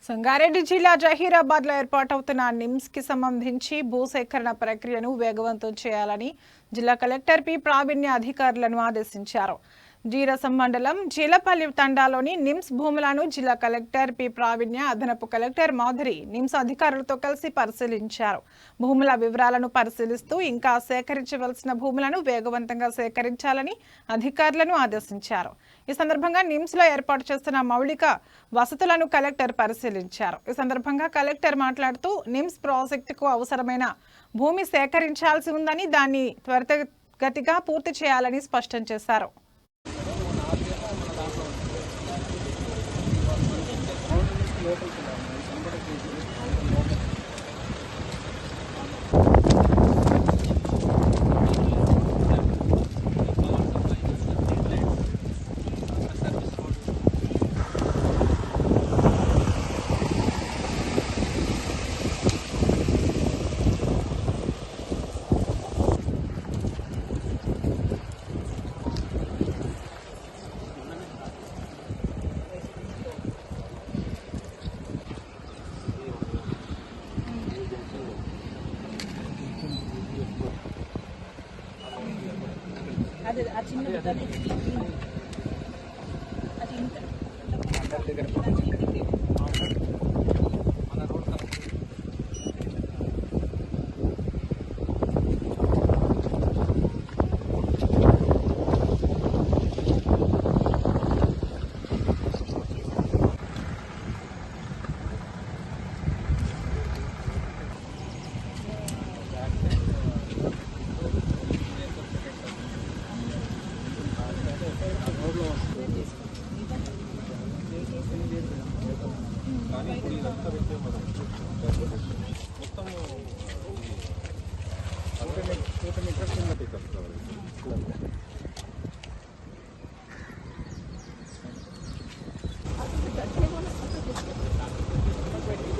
సంగారెడ్డి జిల్లా జహీరాబాద్ లో ఏర్పాటవుతున్న నిమ్స్ కి సంబంధించి భూసేకరణ ప్రక్రియను వేగవంతం చేయాలని జిల్లా కలెక్టర్ పి ప్రావీణ్య అధికారులను ఆదేశించారు. జీరసం మండలం జీలపల్లి తండాలోని నిమ్స్ భూములను జిల్లా కలెక్టర్ పి ప్రావీణ్య, అదనపు కలెక్టర్ మాధురి నిమ్స్ అధికారులతో కలిసి పరిశీలించారు. భూముల వివరాలను పరిశీలిస్తూ ఇంకా సేకరించవలసిన భూములను వేగవంతంగా సేకరించాలని అధికారులను ఆదేశించారు. ఈ సందర్భంగా నిమ్స్ లో ఏర్పాటు చేస్తున్న మౌలిక వసతులను కలెక్టర్ పరిశీలించారు. ఈ సందర్భంగా కలెక్టర్ మాట్లాడుతూ నిమ్స్ ప్రాజెక్టుకు అవసరమైన భూమి సేకరించాల్సి ఉందని, దాన్ని త్వరితగతిగా పూర్తి చేయాలని స్పష్టం చేశారు. అది ఆ చిన్న అది కానీ ఇప్పుడు ఇదంతా పెట్టే మొత్తం